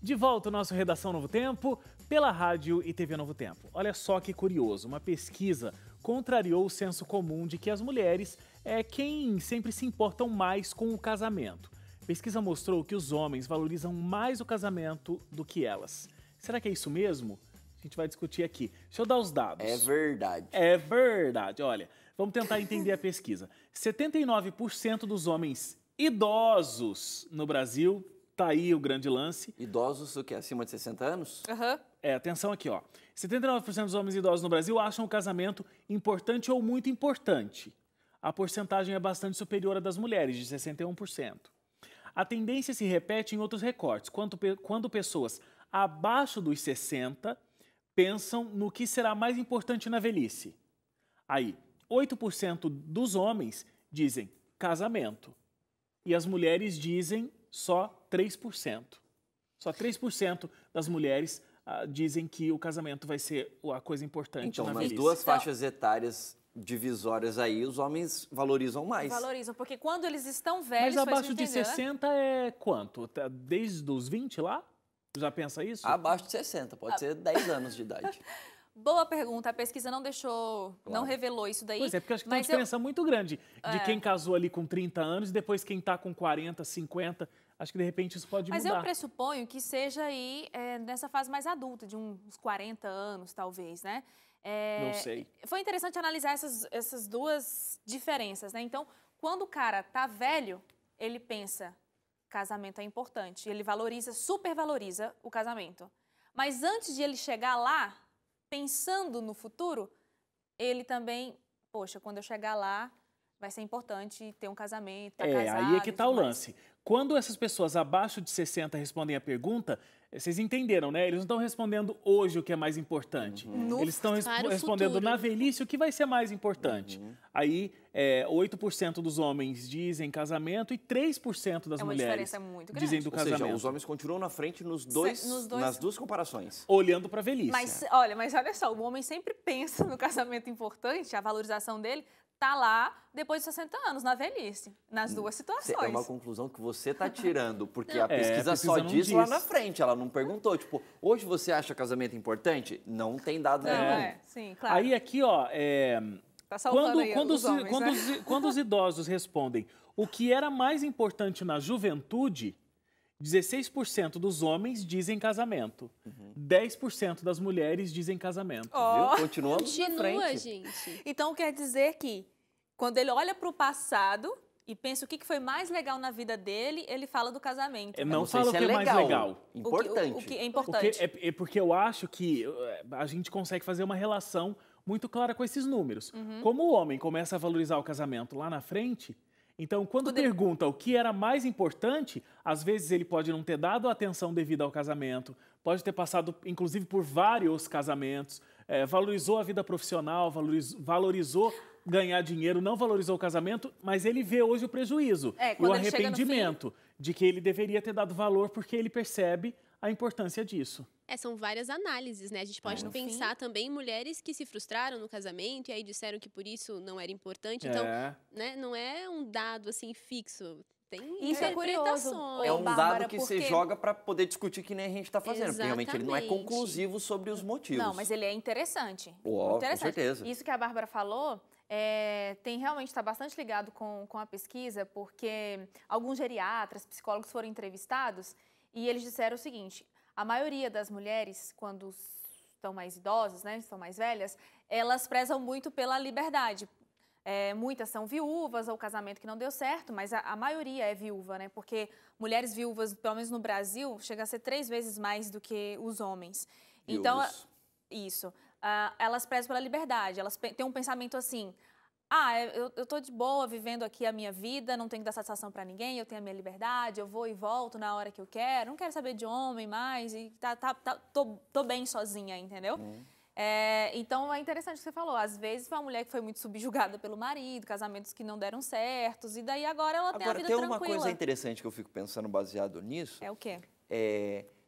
De volta ao nosso Redação Novo Tempo, pela rádio e TV Novo Tempo. Olha só que curioso, uma pesquisa contrariou o senso comum de que as mulheres é quem sempre se importam mais com o casamento. A pesquisa mostrou que os homens valorizam mais o casamento do que elas. Será que é isso mesmo? A gente vai discutir aqui. Deixa eu dar os dados. É verdade. É verdade. Olha, vamos tentar entender a pesquisa. 79% dos homens idosos no Brasil, tá aí o grande lance. Idosos, o que? Acima de 60 anos? Aham. Atenção aqui, ó. 79% dos homens idosos no Brasil acham o casamento importante ou muito importante. A porcentagem é bastante superior à das mulheres, de 61%. A tendência se repete em outros recortes, quando pessoas abaixo dos 60 pensam no que será mais importante na velhice. Aí, 8% dos homens dizem casamento. E as mulheres dizem só 3%. Só 3% das mulheres dizem que o casamento vai ser a coisa importante Então, na nas velhice. duas faixas etárias divisórias aí, os homens valorizam mais. Valorizam, porque quando eles estão velhos... Mas abaixo foi de isso que entendeu, né? 60 é quanto? Desde os 20 lá? Já pensa isso? Abaixo de 60, pode ser 10 anos de idade. Boa pergunta, a pesquisa não deixou, Claro. não revelou isso daí. Pois é, porque eu acho que tem uma mas diferença muito grande de quem casou ali com 30 anos e depois quem tá com 40, 50. Acho que de repente isso pode Mas mudar. eu pressuponho que seja aí nessa fase mais adulta, de uns 40 anos, talvez, né? Não sei. Foi interessante analisar essas duas diferenças, né? Então, quando o cara tá velho, ele pensa, casamento é importante. Ele valoriza, supervaloriza o casamento. Mas antes de ele chegar lá, pensando no futuro, ele também, poxa, quando eu chegar lá, vai ser importante ter um casamento, tá casado. Aí é que tá e o tudo mais. lance. Quando essas pessoas abaixo de 60 respondem a pergunta, vocês entenderam, né? Eles não estão respondendo hoje o que é mais importante. Eles estão Para o respondendo futuro. na velhice o que vai ser mais importante. Aí, 8% dos homens dizem casamento e 3% das É uma mulheres diferença muito grande. dizem do Ou casamento. seja, os homens continuam na frente nos dois, nos dois- nas duas comparações. Olhando para a velhice. Mas olha só, o homem sempre pensa no casamento importante, a valorização dele tá lá depois de 60 anos, na velhice, nas duas situações. É uma conclusão que você está tirando, porque Não. a pesquisa a só pesquisa não diz lá diz. na frente, ela não perguntou, tipo, hoje você acha casamento importante? Não tem dado Não, nenhum. sim, claro. Aí aqui, ó, Tá salvando aí quando os homens, né? quando os idosos respondem o que era mais importante na juventude, 16% dos homens dizem casamento. 10% das mulheres dizem casamento. Ó. Viu? Continuamos na Continua, frente. gente. Então quer dizer que quando ele olha para o passado e pensa o que foi mais legal na vida dele, ele fala do casamento. Não Não sei fala o se que é mais legal. Importante. O que é importante. Porque eu acho que a gente consegue fazer uma relação muito clara com esses números. Como o homem começa a valorizar o casamento lá na frente, então quando pergunta o que era mais importante, às vezes ele pode não ter dado a atenção devida ao casamento, pode ter passado inclusive por vários casamentos, valorizou a vida profissional, valorizou ganhar dinheiro, não valorizou o casamento, mas ele vê hoje o prejuízo e o quando ele chega no arrependimento de que ele deveria ter dado valor porque ele percebe a importância disso. São várias análises, né? A gente pode pensar também em mulheres que se frustraram no casamento e aí disseram que por isso não era importante. Então, né, não é um dado assim fixo. Tem Isso é curioso. interpretações. É um Bárbara, dado que você porque- joga para poder discutir que nem a gente está fazendo, porque realmente ele não é Exatamente. conclusivo sobre os motivos. Não, mas ele é interessante. Ó, com interessante. certeza. Isso que a Bárbara falou tem realmente está bastante ligado com a pesquisa, porque alguns geriatras, psicólogos foram entrevistados e eles disseram o seguinte: a maioria das mulheres, quando estão mais idosas, né, estão mais velhas, elas prezam muito pela liberdade. Muitas são viúvas ou casamento que não deu certo, mas a maioria é viúva, né? Porque mulheres viúvas, pelo menos no Brasil, chega a ser 3 vezes mais do que os homens. Então, Viúvas. isso. Elas prezam pela liberdade, elas têm um pensamento assim: eu tô de boa vivendo aqui a minha vida, não tenho que dar satisfação para ninguém, eu tenho a minha liberdade, eu vou e volto na hora que eu quero, não quero saber de homem mais, e tô bem sozinha, entendeu? Então é interessante o que você falou. Às vezes foi uma mulher que foi muito subjugada pelo marido, casamentos que não deram certos, e daí agora ela tem a Agora, vida tem tranquila. uma coisa interessante que eu fico pensando baseado nisso, É o quê?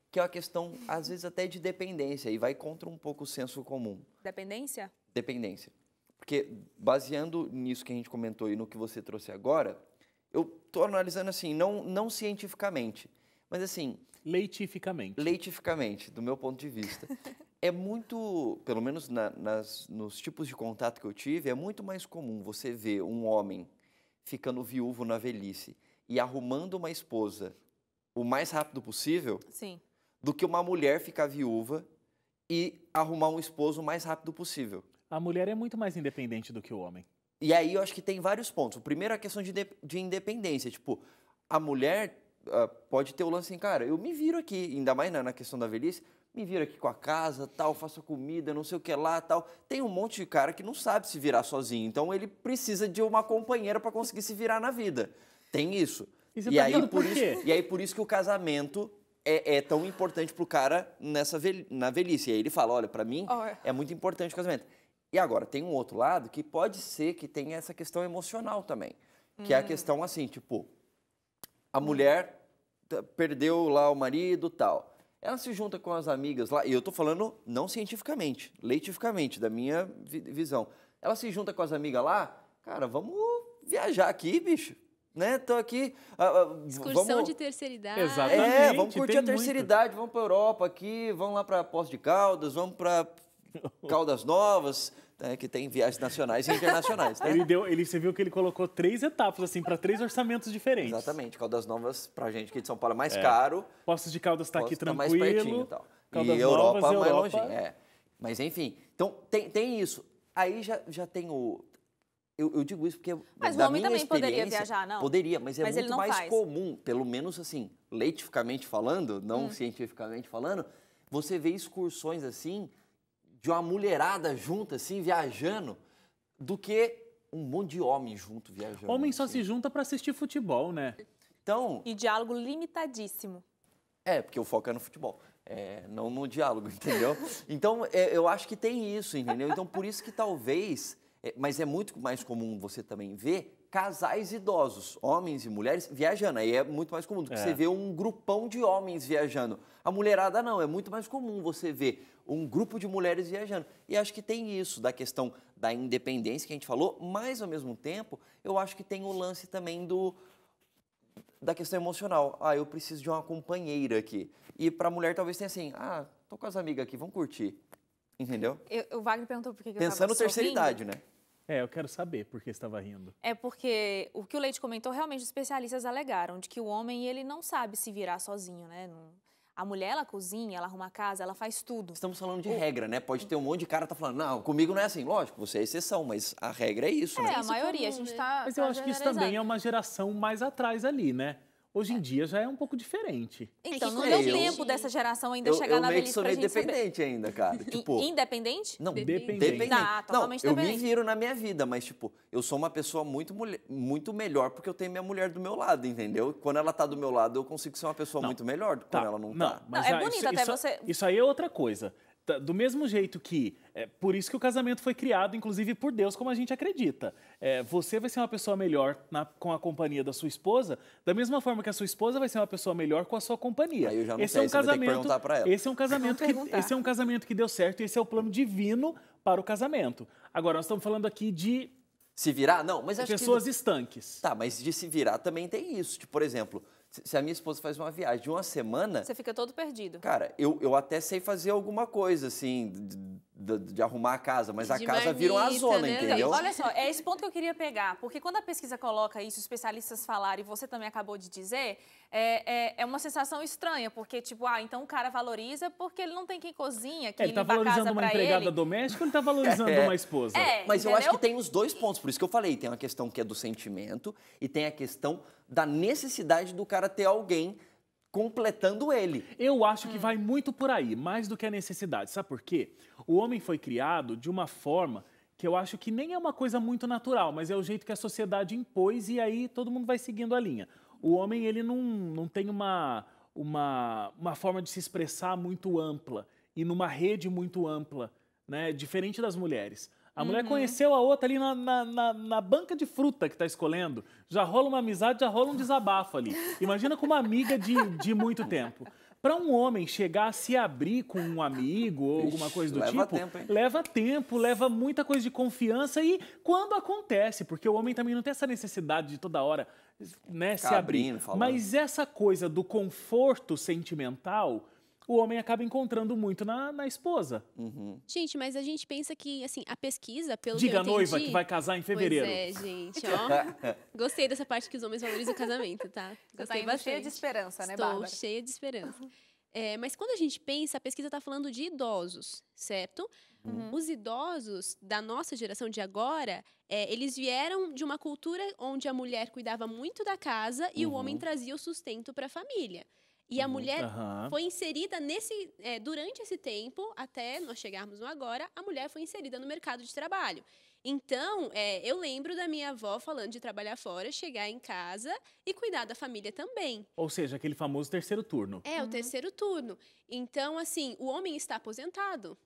que é uma questão, às vezes, até de dependência, e vai contra um pouco o senso comum. Dependência? Dependência. Porque, baseando nisso que a gente comentou e no que você trouxe agora, eu estou analisando assim, não cientificamente, mas assim, Leitificamente. Leitificamente, do meu ponto de vista. É muito, pelo menos nos tipos de contato que eu tive, é muito mais comum você ver um homem ficando viúvo na velhice e arrumando uma esposa o mais rápido possível, Sim. do que uma mulher ficar viúva e arrumar um esposo o mais rápido possível. A mulher é muito mais independente do que o homem. E aí eu acho que tem vários pontos. O primeiro é a questão de independência. Tipo, a mulher pode ter o lance assim, cara, eu me viro aqui, ainda mais na questão da velhice, me viro aqui com a casa, tal, faço a comida, não sei o que lá, tal. Tem um monte de cara que não sabe se virar sozinho, então ele precisa de uma companheira para conseguir se virar na vida. Tem isso. E aí, por quê? E aí por isso que o casamento é tão importante pro cara na velhice. E aí ele fala, olha, para mim é muito importante o casamento. E agora, tem um outro lado que pode ser que tenha essa questão emocional também. Que é a questão assim, tipo, a mulher perdeu lá o marido e tal. Ela se junta com as amigas lá, e eu tô falando não cientificamente, leitificamente, da minha visão. Ela se junta com as amigas lá, cara, vamos viajar aqui, bicho. Né? Tô aqui. Excursão de terceira idade. Exatamente. Vamos curtir a terceira idade, vamos pra Europa aqui, vamos lá pra Poços de Caldas, vamos pra Caldas Novas, né, que tem viagens nacionais e internacionais. Né? Você viu que ele colocou 3 etapas, assim, para 3 orçamentos diferentes. Exatamente. Caldas Novas, pra gente aqui de São Paulo, é mais caro. Poços de Caldas tá aqui tranquilo. Mais pertinho e tal. Caldas e Europa Novas, mais longe. Mas enfim, então tem isso. Aí já tem o... Eu digo isso porque mas o homem também poderia viajar, não? Poderia, mas ele muito não mais faz. comum, pelo menos assim, leitificamente falando, não cientificamente falando, você vê excursões assim, de uma mulherada junta, assim, viajando, do que um monte de homem junto viajando. Homem só assim. se junta para assistir futebol, né? Então... E diálogo limitadíssimo. Porque o foco é no futebol, não no diálogo, entendeu? Então, eu acho que tem isso, entendeu? Então, por isso que talvez... mas é muito mais comum você também ver casais idosos, homens e mulheres, viajando. Aí é muito mais comum do que você ver um grupão de homens viajando. A mulherada não, é muito mais comum você ver um grupo de mulheres viajando. E acho que tem isso, da questão da independência que a gente falou, mas, ao mesmo tempo, eu acho que tem o lance também da questão emocional. Eu preciso de uma companheira aqui. E pra mulher talvez tenha assim, tô com as amigas aqui, vamos curtir. Entendeu? O Wagner perguntou por que eu Pensando tava terceira sorrindo. idade, né? Eu quero saber por que você estava rindo. É porque o que o Leite comentou, realmente os especialistas alegaram de que o homem, ele não sabe se virar sozinho, né? A mulher, ela cozinha, ela arruma a casa, ela faz tudo. Estamos falando de regra, né? Pode ter um monte de cara que tá falando, não, comigo não é assim. Lógico, você é exceção, mas a regra é isso, né? A maioria, a gente tá Mas eu acho que isso também é uma geração mais atrás ali, né? Hoje em dia já é um pouco diferente. Então, não deu tempo dessa geração ainda chegar na velhice pra gente Eu meio que sou independente ainda, cara. Tipo, independente? Não, dependente. Totalmente eu dependente. me viro na minha vida, mas, tipo, eu sou uma pessoa muito melhor porque eu tenho minha mulher do meu lado, entendeu? Quando ela tá do meu lado, eu consigo ser uma pessoa muito melhor quando ela não tá. Mas é bonito até você... Isso aí é outra coisa. Do mesmo jeito que, por isso que o casamento foi criado, inclusive por Deus, como a gente acredita. Você vai ser uma pessoa melhor com a companhia da sua esposa, da mesma forma que a sua esposa vai ser uma pessoa melhor com a sua companhia. Aí eu já não sei, você vai ter que perguntar pra ela. Esse é um casamento que deu certo, esse é o plano divino para o casamento. Agora, nós estamos falando aqui de... Se virar? Não, mas acho pessoas estanques. Tá, mas de se virar também tem isso. Tipo, por exemplo, se a minha esposa faz uma viagem de uma semana... Você fica todo perdido. Cara, eu até sei fazer alguma coisa, assim, de arrumar a casa, mas a casa vira uma zona, né? entendeu? Olha só, é esse ponto que eu queria pegar, porque quando a pesquisa coloca isso, os especialistas falaram, e você também acabou de dizer, é uma sensação estranha, porque, tipo, então o cara valoriza porque ele não tem quem cozinha, quem limpa a casa pra ele. Ele tá valorizando uma empregada doméstica ou ele tá valorizando uma esposa? Mas entendeu? eu acho que tem os dois pontos, por isso que eu falei, tem uma questão que é do sentimento e tem a questão da necessidade do cara ter alguém completando ele. Eu acho que vai muito por aí, mais do que a necessidade. Sabe por quê? O homem foi criado de uma forma que eu acho que nem é uma coisa muito natural, mas é o jeito que a sociedade impôs e aí todo mundo vai seguindo a linha. O homem, ele não tem uma forma de se expressar muito ampla e numa rede muito ampla, né? Diferente das mulheres. A mulher conheceu a outra ali na banca de fruta que está escolhendo. Já rola uma amizade, já rola um desabafo ali. Imagina com uma amiga de muito tempo. para um homem chegar a se abrir com um amigo ou alguma coisa do tipo, leva tempo, leva muita coisa de confiança e quando acontece, porque o homem também não tem essa necessidade de toda hora, né, se abrir. Mas essa coisa do conforto sentimental, o homem acaba encontrando muito na esposa. Gente, mas a gente pensa que, assim, a pesquisa, pelo Diga que eu entendi... Diga a noiva que vai casar em fevereiro. Pois é, gente, ó. Gostei dessa parte que os homens valorizam o casamento, tá? Gostei bastante. Cheia de esperança, né, Bárbara? Estou cheia de esperança. Mas quando a gente pensa, a pesquisa está falando de idosos, certo? Os idosos da nossa geração de agora, eles vieram de uma cultura onde a mulher cuidava muito da casa e o homem trazia o sustento para a família. E a mulher foi inserida durante esse tempo, até nós chegarmos no agora, a mulher foi inserida no mercado de trabalho. Então, eu lembro da minha avó falando de trabalhar fora, chegar em casa e cuidar da família também. Ou seja, aquele famoso terceiro turno. O terceiro turno. Então, assim, o homem está aposentado.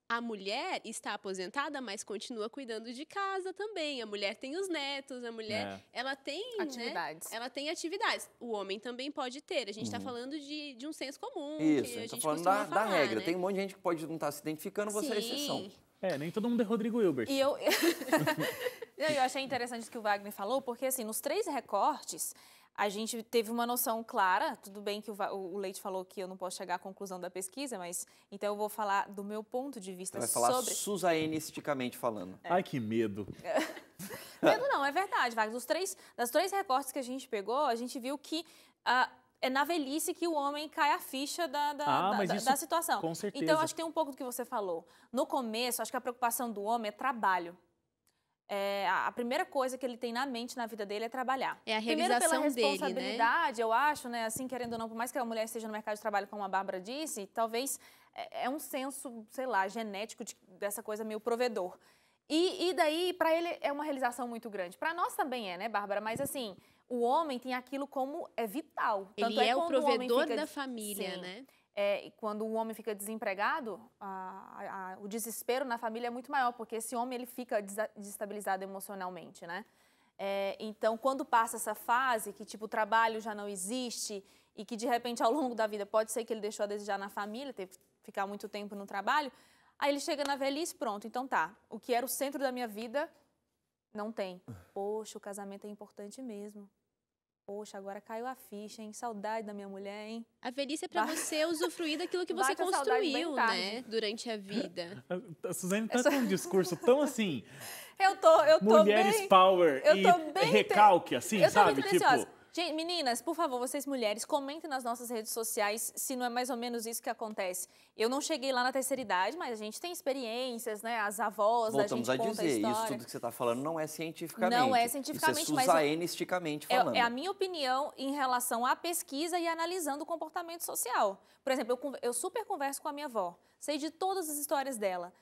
A mulher está aposentada, mas continua cuidando de casa também. A mulher tem os netos, a mulher ela tem atividades. Né? Ela tem atividades. O homem também pode ter. A gente está falando de um senso comum. Isso, que a gente falando costuma da regra. Né? Tem um monte de gente que pode não estar se identificando, você é exceção. Nem todo mundo é Rodrigo Hilbert. E eu achei interessante o que o Wagner falou, porque assim, nos 3 recortes, a gente teve uma noção clara, tudo bem que o Leite falou que eu não posso chegar à conclusão da pesquisa, mas então eu vou falar do meu ponto de vista sobre... Você vai falar suzaenisticamente falando. Ai, que medo. Medo não, é verdade, Wagner. Das 3 recortes que a gente pegou, a gente viu que é na velhice que o homem cai a ficha da situação. Com certeza. Então, eu acho que tem um pouco do que você falou. No começo, acho que a preocupação do homem é trabalho. A primeira coisa que ele tem na mente, na vida dele, é trabalhar. É a realização Primeiro pela dele, responsabilidade, eu acho, né? Assim, querendo ou não, por mais que a mulher esteja no mercado de trabalho, como a Bárbara disse, talvez é um senso, sei lá, genético dessa coisa meio provedor. E daí, para ele, é uma realização muito grande. Para nós também né, Bárbara? Mas, assim, o homem tem aquilo como vital. Ele é o provedor da família, né? Quando o homem fica desempregado, o desespero na família é muito maior, porque esse homem ele fica desestabilizado emocionalmente, né? Então, quando passa essa fase que tipo o trabalho já não existe e que de repente ao longo da vida pode ser que ele deixou a desejar na família, teve que ficar muito tempo no trabalho, aí ele chega na velhice, pronto, então tá, o que era o centro da minha vida não tem. Poxa, o casamento é importante mesmo. Poxa, agora caiu a ficha, hein? Saudade da minha mulher, hein? A velhice é pra você usufruir daquilo que você construiu, né? Durante a vida. A Suzane tá com um discurso tão assim... Eu tô mulheres bem, power e recalque, assim, sabe? Tipo... Gente, meninas, por favor, vocês mulheres, comentem nas nossas redes sociais se não é mais ou menos isso que acontece. Eu não cheguei lá na terceira idade, mas a gente tem experiências, né? As avós da gente conta a história. Voltamos a dizer, isso tudo que você está falando não é cientificamente. Não é cientificamente, isso é suzaenisticamente falando. É a minha opinião em relação à pesquisa e analisando o comportamento social. Por exemplo, eu super converso com a minha avó, sei de todas as histórias dela.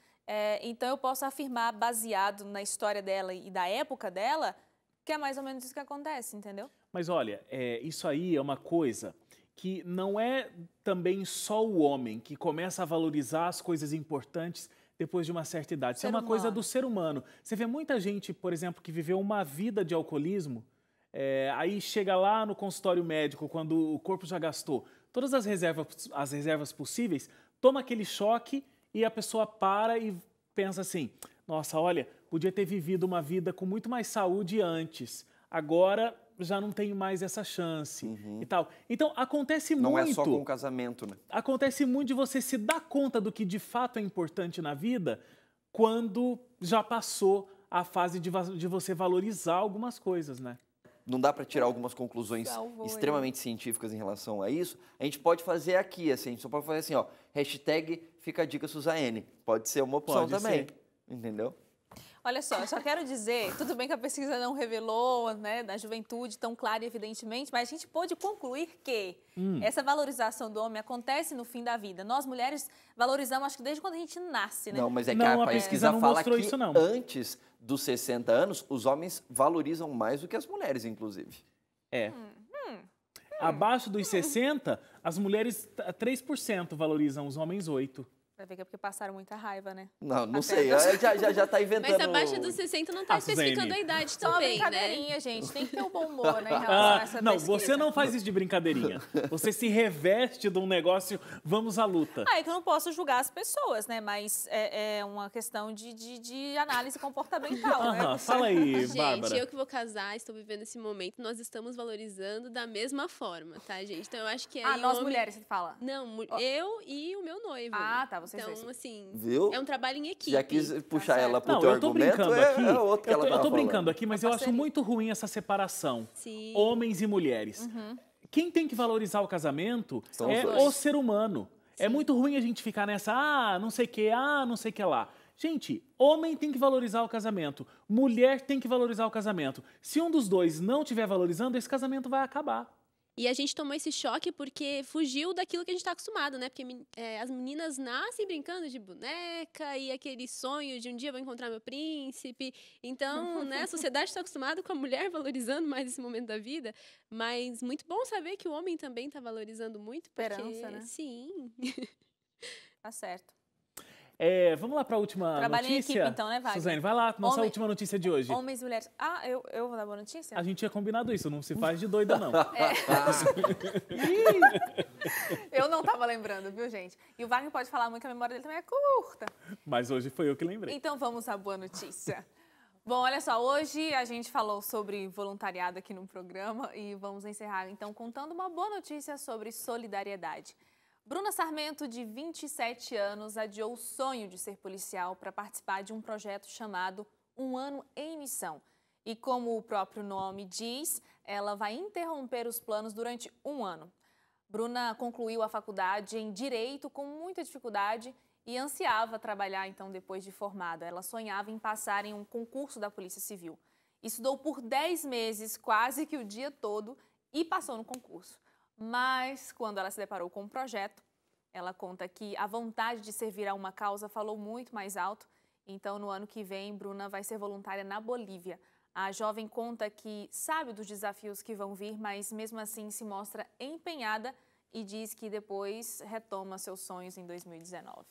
Então, eu posso afirmar, baseado na história dela e da época dela, que é mais ou menos isso que acontece, entendeu? Mas olha, isso aí é uma coisa que não é também só o homem que começa a valorizar as coisas importantes depois de uma certa idade. Isso é uma coisa do ser humano. Você vê muita gente, por exemplo, que viveu uma vida de alcoolismo, aí chega lá no consultório médico, quando o corpo já gastou todas as reservas possíveis, toma aquele choque e a pessoa para e pensa assim, nossa, olha, podia ter vivido uma vida com muito mais saúde antes. Agora já não tenho mais essa chance e tal. Então, acontece muito... Não é só com o casamento, né? Acontece muito de você se dar conta do que de fato é importante na vida quando já passou a fase de você valorizar algumas coisas, né? Não dá para tirar algumas conclusões extremamente científicas em relação a isso. A gente pode fazer aqui, assim, a gente só pode fazer assim, ó, hashtag fica a dica Suzane. Pode ser uma opção também, entendeu? Olha só, eu só quero dizer, tudo bem que a pesquisa não revelou, né, da juventude tão clara e evidentemente, mas a gente pode concluir que essa valorização do homem acontece no fim da vida. Nós, mulheres, valorizamos, acho que desde quando a gente nasce, né? Não, mas é que a pesquisa fala que antes dos 60 anos, os homens valorizam mais do que as mulheres, inclusive. Abaixo dos 60, as mulheres 3% valorizam, os homens 8%. Pra ver que é porque passaram muita raiva, né? Não sei. Já tá inventando. Mas abaixo dos 60 não tá especificando Suzane. a idade Só uma também, né? brincadeirinha, gente. Tem que ter um bom humor, né, em relação a essa Não, pesquisa. você não faz isso de brincadeirinha. Você se reveste de um negócio, vamos à luta. É que eu não posso julgar as pessoas, né? Mas é uma questão de análise comportamental, né? Aham, fala aí, Gente, Bárbara. eu que vou casar, estou vivendo esse momento, nós estamos valorizando da mesma forma, tá, gente? Então eu acho que aí Ah, o nós homem... mulheres, você fala. Não, eu e o meu noivo. Ah, tá, vocês Então, dois. assim, Viu? é um trabalho em equipe. Já quis puxar certo. ela pro Não, teu eu tô argumento, brincando aqui. é outro que ela eu tava tô brincando falando. aqui, mas Uma eu acho parceria. muito ruim essa separação. Sim. Homens e mulheres. Quem tem que valorizar o casamento São os é dois. o ser humano. É muito ruim a gente ficar nessa, não sei o que, não sei o que lá. Gente, homem tem que valorizar o casamento, mulher tem que valorizar o casamento. Se um dos dois não estiver valorizando, esse casamento vai acabar. E a gente tomou esse choque porque fugiu daquilo que a gente está acostumado, né? Porque as meninas nascem brincando de boneca e aquele sonho de um dia eu vou encontrar meu príncipe. Então, né, a sociedade está acostumada com a mulher valorizando mais esse momento da vida. Mas muito bom saber que o homem também está valorizando muito. Porque, Esperança, né? Sim. Tá certo. Vamos lá para a última Trabalha em notícia? equipe, então, né, Wagner? Suzane, vai lá, nossa Homem- última notícia de hoje. Homens e mulheres. Ah, eu vou dar boa notícia? A gente tinha combinado isso, não se faz de doida, não. Eu não tava lembrando, viu, gente? E o Wagner pode falar muito que a memória dele também é curta. Mas hoje foi eu que lembrei. Então vamos à boa notícia. Bom, olha só, hoje a gente falou sobre voluntariado aqui no programa e vamos encerrar então contando uma boa notícia sobre solidariedade. Bruna Sarmento, de 27 anos, adiou o sonho de ser policial para participar de um projeto chamado Um Ano em Missão. E como o próprio nome diz, ela vai interromper os planos durante um ano. Bruna concluiu a faculdade em Direito com muita dificuldade e ansiava trabalhar, então, depois de formada. Ela sonhava em passar em um concurso da Polícia Civil. Estudou por 10 meses, quase que o dia todo, e passou no concurso. Mas, quando ela se deparou com o projeto, ela conta que a vontade de servir a uma causa falou muito mais alto. Então, no ano que vem, Bruna vai ser voluntária na Bolívia. A jovem conta que sabe dos desafios que vão vir, mas mesmo assim se mostra empenhada e diz que depois retoma seus sonhos em 2019.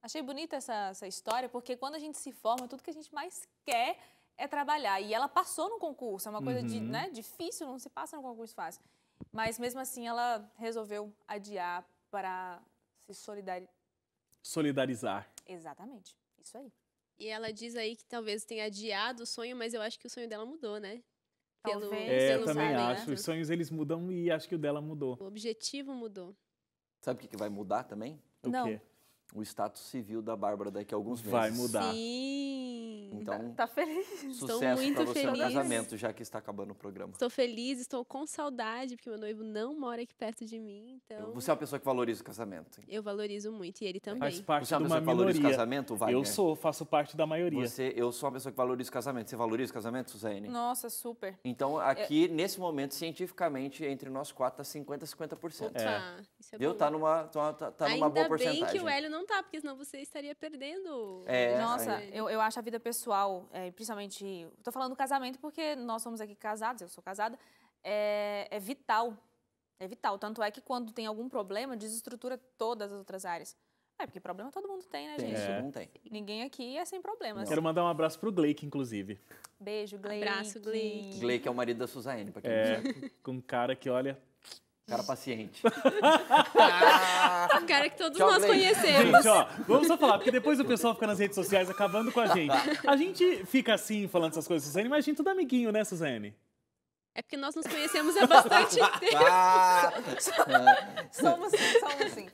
Achei bonita essa história, porque quando a gente se forma, tudo que a gente mais quer é trabalhar. E ela passou no concurso, é uma coisa difícil, não se passa no concurso fácil. Mas mesmo assim ela resolveu adiar para se Solidarizar. Exatamente, isso aí. E ela diz aí que talvez tenha adiado o sonho, mas eu acho que o sonho dela mudou, né? Talvez. Eu Pelo também sabe, acho. né? Os sonhos, eles mudam e acho que o dela mudou. O objetivo mudou. Sabe o que vai mudar também? O Não. quê? O status civil da Bárbara daqui a alguns meses. Vai mudar. Sim. Então, Tá feliz? sucesso muito para você no feliz. casamento, já que está acabando o programa. Estou feliz, estou com saudade, porque meu noivo não mora aqui perto de mim, então Você é uma pessoa que valoriza o casamento. eu valorizo muito, e ele também. Faz parte Você é de uma uma pessoa que valoriza o minoria. casamento, Wagner? Eu faço parte da maioria. Eu sou uma pessoa que valoriza o casamento. Você valoriza o casamento, Suzane? Nossa, super. Então, aqui, nesse momento, cientificamente, entre nós quatro, tá 50-50%. Opa, isso é Viu? bom. Tá numa Ainda boa porcentagem. bem que o Hélio não tá, porque senão você estaria perdendo. Nossa, eu acho a vida pessoal, principalmente, tô falando do casamento porque nós somos aqui casados, eu sou casada, é vital. É vital. Tanto é que quando tem algum problema, desestrutura todas as outras áreas. Porque problema todo mundo tem, né, gente? Todo mundo tem. Ninguém aqui é sem problemas. Quero mandar um abraço pro Gleick, inclusive. Beijo, Gleick. Abraço, Gleick. Gleick é o marido da Suzane, pra quem não sabe. Com um cara que, olha... Cara paciente. Um cara que todos Tchau, nós Gleick. conhecemos. Gente, ó, vamos só falar, porque depois o pessoal fica nas redes sociais acabando com a gente. A gente fica assim, falando essas coisas, Suzane, mas a gente tudo amiguinho, né, Suzane? É porque nós nos conhecemos há bastante tempo. Somos sim.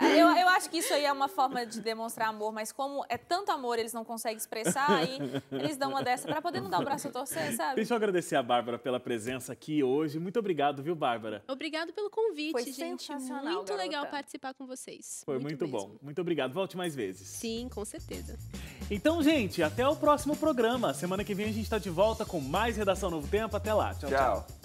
Eu acho que isso aí é uma forma de demonstrar amor, mas como é tanto amor, eles não conseguem expressar, aí eles dão uma dessa pra poder não dar o braço a torcer, sabe? Deixa eu agradecer a Bárbara pela presença aqui hoje. Muito obrigado, viu, Bárbara? Obrigado pelo convite, Foi gente. sensacional, Muito legal garota. participar com vocês. Foi muito mesmo. bom. Muito obrigado. Volte mais vezes. Sim, com certeza. Então, gente, até o próximo programa. Semana que vem a gente está de volta com mais Redação Novo Tempo. Até lá. Tchau, tchau. Tchau.